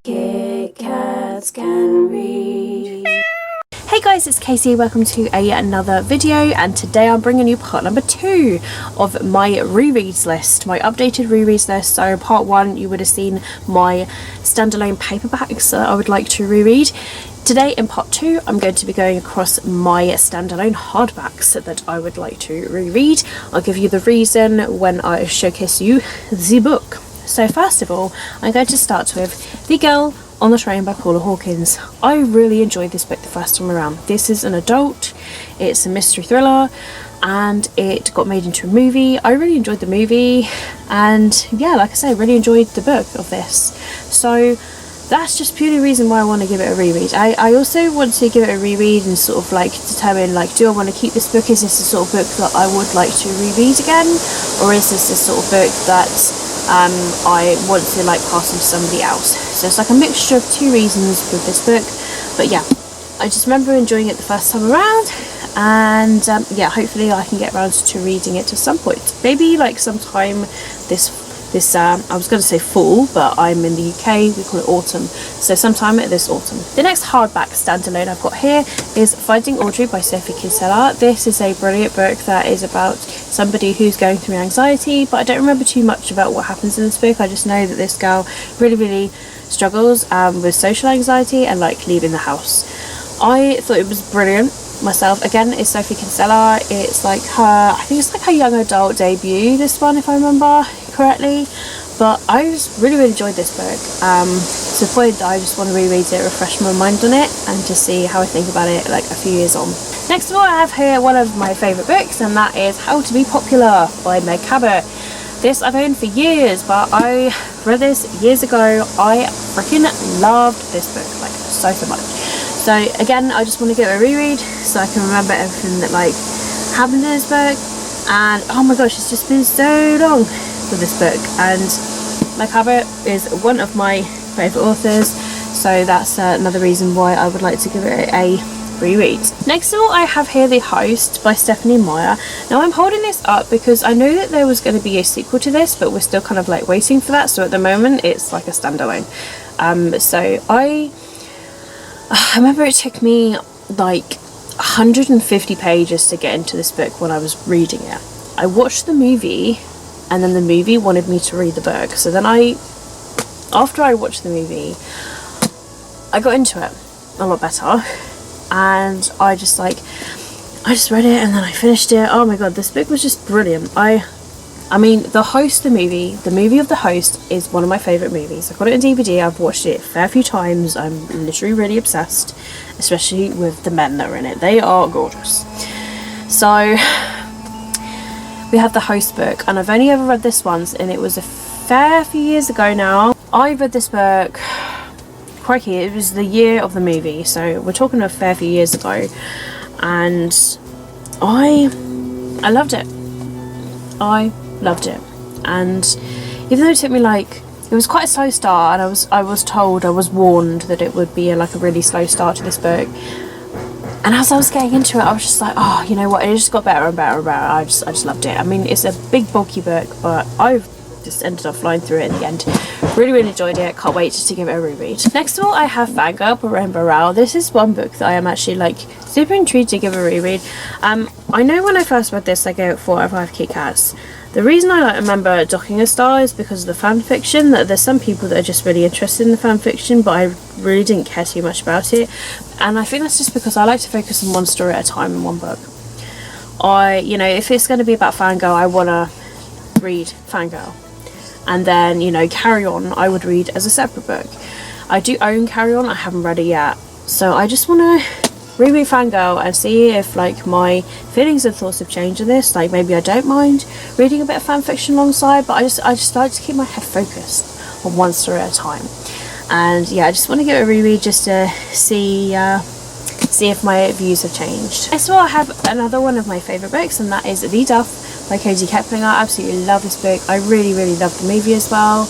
Kit Kats can read. Hey guys, it's Casey. Welcome to another video, and today I'm bringing you part number 2 of my rereads list, my updated rereads list. So part 1, you would have seen my standalone paperbacks that I would like to reread. Today in part 2, I'm going to be going across my standalone hardbacks that I would like to reread. I'll give you the reason when I showcase you the book. So first of all, I'm going to start with The Girl on the Train by Paula Hawkins. I really enjoyed this book the first time around. This is an adult, it's a mystery thriller, and it got made into a movie. I really enjoyed the movie, and yeah, like I say, I really enjoyed the book of this. So that's just purely the reason why I want to give it a reread. I also want to give it a reread and sort of like determine, like, do I want to keep this book? Is this the sort of book that I would like to reread again, or is this the sort of book that I want to like pass on to somebody else? So it's like a mixture of two reasons with this book. But yeah, I just remember enjoying it the first time around, and yeah, hopefully I can get around to reading it at some point. Maybe like sometime this I was going to say fall, but I'm in the UK, we call it autumn, so sometime this autumn. The next hardback standalone I've got here is Finding Audrey by Sophie Kinsella. This is a brilliant book that is about somebody who's going through anxiety, but I don't remember too much about what happens in this book. I just know that this girl really struggles with social anxiety and like leaving the house. I thought it was brilliant myself. Again, it's Sophie Kinsella. It's like her, I think it's like her young adult debut, this one, if I remember correctly. But I just really enjoyed this book, to the point that I just want to reread it, refresh my mind on it, and just see how I think about it like a few years on. Next of all, I have here one of my favourite books, and that is How to Be Popular by Meg Cabot. This I've owned for years, but I read this years ago. I freaking loved this book, like so much. So again, I just want to give it a reread so I can remember everything that like happened in this book. And oh my gosh, it's just been so long for this book, and Meg Cabot is one of my favourite authors, so that's another reason why I would like to give it a reread. Next of all, I have here The Host by Stephanie Meyer. Now I'm holding this up because I know that there was going to be a sequel to this, but we're still kind of like waiting for that, so at the moment it's like a standalone. So I remember it took me like 150 pages to get into this book when I was reading it. I watched the movie, and then the movie wanted me to read the book. So then after I watched the movie, I got into it a lot better, and I just read it, and then I finished it. Oh my god, this book was just brilliant. I mean, The Host, the movie of The Host is one of my favourite movies. I've got it on DVD, I've watched it a fair few times. I'm literally really obsessed, especially with the men that are in it. They are gorgeous. So we have The Host book, and I've only ever read this once, and it was a fair few years ago now. I read this book, crikey, it was the year of the movie, so we're talking a fair few years ago, and I loved it. I loved it. And even though it took me it was quite a slow start, and I was warned that it would be a really slow start to this book, and as I was getting into it, I was just like, oh, you know what, it just got better and better and better. I just loved it. I mean, it's a big bulky book, but I've just ended up flying through it in the end. Really enjoyed it. Can't wait just to give it a reread. Next of all, I have Fangirl by Rainbow Rowell. This is one book that I am actually super intrigued to give a reread. I know when I first read this, I gave it 4 out of 5 Kit Kats. The reason I remember docking a star is because of the fan fiction. That there's some people that are just really interested in the fan fiction, but I really didn't care too much about it. And I think that's just because I like to focus on one story at a time in one book. If it's going to be about Fangirl, I want to read Fangirl. And then, Carry On, I would read as a separate book. I do own Carry On, I haven't read it yet. So I just want to reread Fangirl and see if my feelings and thoughts have changed on this. Maybe I don't mind reading a bit of fan fiction alongside, but I just like to keep my head focused on one story at a time. And yeah, I just want to give it a reread just to see if my views have changed. Next of all, I have another one of my favourite books, and that is The Duff by Cozy Keplinger. I absolutely love this book. I really love the movie as well,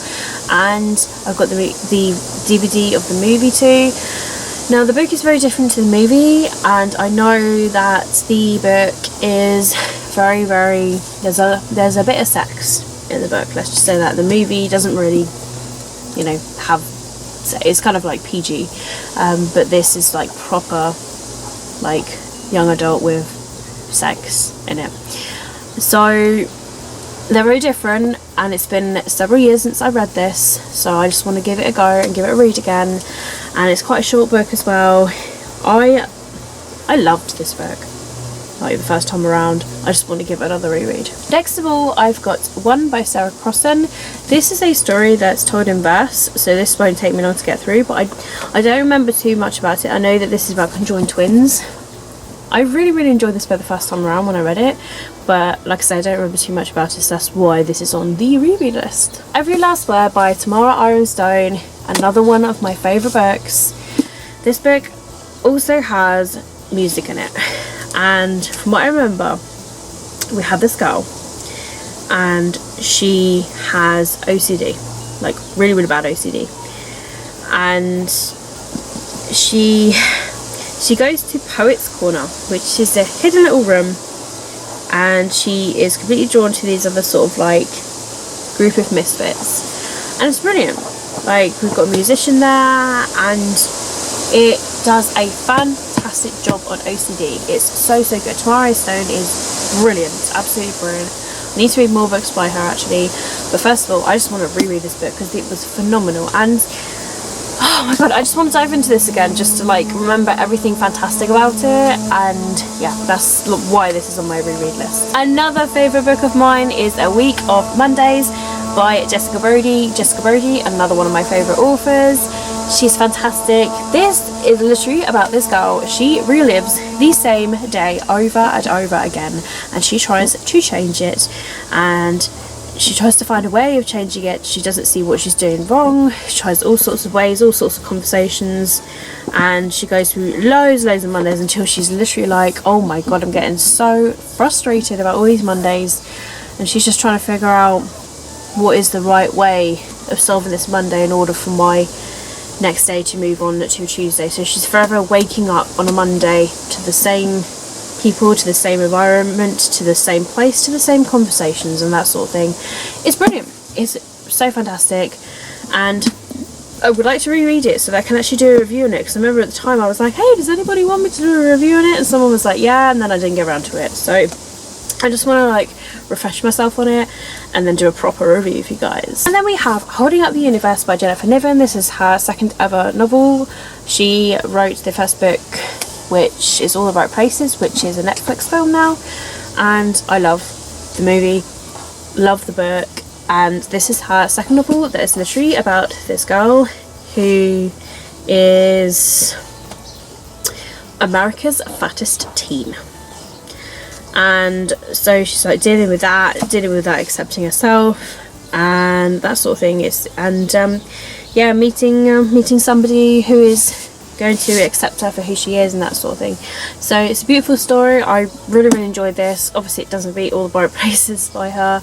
and I've got the DVD of the movie too. Now the book is very different to the movie, and I know that the book is very there's a bit of sex in the book, let's just say that. The movie doesn't really have So it's kind of like PG, but this is like proper like young adult with sex in it. So they're very different, and it's been several years since I read this, so I just want to give it a go and give it a read again. And it's quite a short book as well. I loved this book, like the first time around. I just want to give it another reread. Next of all, I've got One by Sarah Crossan. This is a story that's told in verse, so this won't take me long to get through, but I don't remember too much about it. I know that this is about conjoined twins. I really enjoyed this book the first time around when I read it, but like I said, I don't remember too much about it, so that's why this is on the reread list. Every Last Word by Tamara Ironstone, another one of my favourite books. This book also has music in it, and from what I remember, we have this girl and she has OCD, like really bad OCD, and she goes to Poet's Corner, which is a hidden little room, and she is completely drawn to these other sort of like group of misfits, and it's brilliant. Like, we've got a musician there, and it does a fantastic job on OCD. It's so good. Tamara Stone is brilliant, absolutely brilliant. I need to read more books by her actually, but first of all I just want to reread this book because it was phenomenal. And oh my god, I just want to dive into this again just to like remember everything fantastic about it, and yeah, that's why this is on my reread list. Another favourite book of mine is A Week of Mondays by Jessica Brody. Jessica Brody, another one of my favourite authors. She's fantastic. This is literally about this girl. She relives the same day over and over again, and she tries to change it, and she tries to find a way of changing it. She doesn't see what she's doing wrong. She tries all sorts of ways, all sorts of conversations, and she goes through loads of Mondays until she's literally like, oh my god, I'm getting so frustrated about all these Mondays. And she's just trying to figure out what is the right way of solving this Monday in order for my next day to move on to a Tuesday. So she's forever waking up on a Monday to the same people, to the same environment, to the same place, to the same conversations and that sort of thing. It's brilliant. It's so fantastic, and I would like to reread it so that I can actually do a review on it, because I remember at the time I was like, hey, does anybody want me to do a review on it? And someone was like, yeah, and then I didn't get around to it. So I just want to like refresh myself on it and then do a proper review for you guys. And then we have Holding Up the Universe by Jennifer Niven. This is her second ever novel. She wrote the first book, which is All the Right Places, which is a Netflix film now, and I love the movie, love the book, and this is her second novel that is literally about this girl who is America's fattest teen. And so she's like dealing with that, accepting herself and that sort of thing. Yeah, meeting somebody who is going to accept her for who she is and that sort of thing. So it's a beautiful story. I really enjoyed this. Obviously it doesn't beat All the Bright Places by her,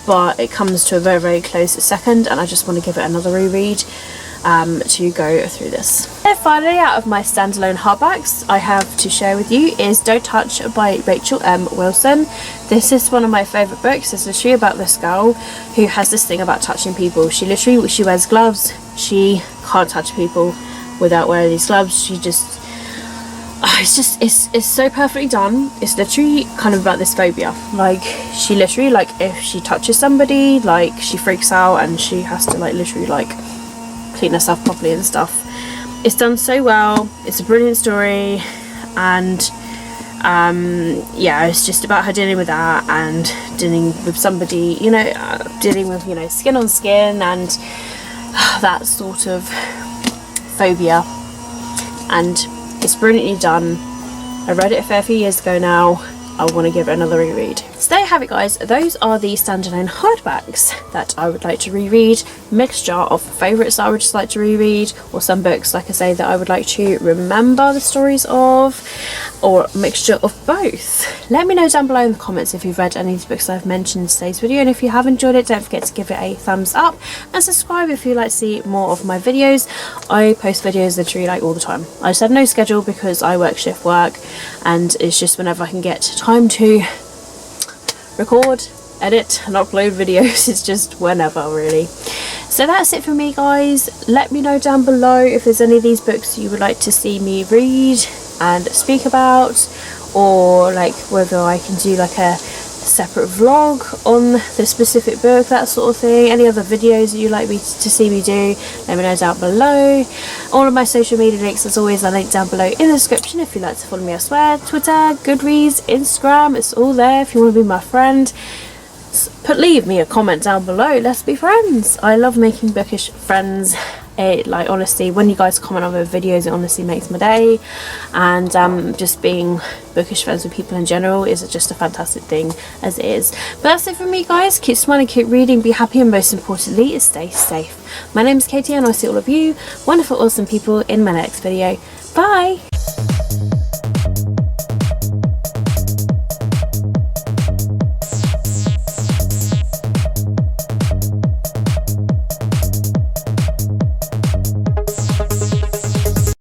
but it comes to a very close second, and I just want to give it another reread to go through this. And finally, out of my standalone hardbacks, I have to share with you is Don't Touch by Rachel M. Wilson. This is one of my favourite books. It's literally about this girl who has this thing about touching people. She wears gloves. She can't touch people without wearing these gloves. She just it's so perfectly done. It's literally kind of about this phobia. Like, she literally, like, if she touches somebody, like, she freaks out and she has to like literally like clean herself properly and stuff. It's done so well. It's a brilliant story, and yeah, it's just about her dealing with that and dealing with somebody, dealing with, skin on skin and that sort of phobia, and it's brilliantly done. I read it a fair few years ago now. I want to give it another reread. So there you have it, guys. Those are the standalone hardbacks that I would like to reread. Mixture of favourites that I would just like to reread, or some books, like I say, that I would like to remember the stories of, or a mixture of both. Let me know down below in the comments if you've read any of these books I've mentioned in today's video, and if you have enjoyed it, don't forget to give it a thumbs up and subscribe if you'd like to see more of my videos. I post videos literally like all the time. I just have no schedule because I work shift work, and it's just whenever I can get time to record, edit and upload videos. It's just whenever, really. So that's it for me, guys. Let me know down below if there's any of these books you would like to see me read and speak about, or like whether I can do like a separate vlog on the specific book, that sort of thing. Any other videos that you'd like me to see me do, let me know down below. All of my social media links, as always, are linked down below in the description if you'd like to follow me elsewhere. Twitter, Goodreads, Instagram, it's all there if you want to be my friend. Leave me a comment down below, let's be friends. I love making bookish friends. It, like, honestly, when you guys comment on my videos, it honestly makes my day. And just being bookish friends with people in general is just a fantastic thing as it is. But that's it from me, guys. Keep smiling, keep reading, be happy, and most importantly, stay safe. My name is Katie, and I'll see all of you wonderful, awesome people in my next video. Bye.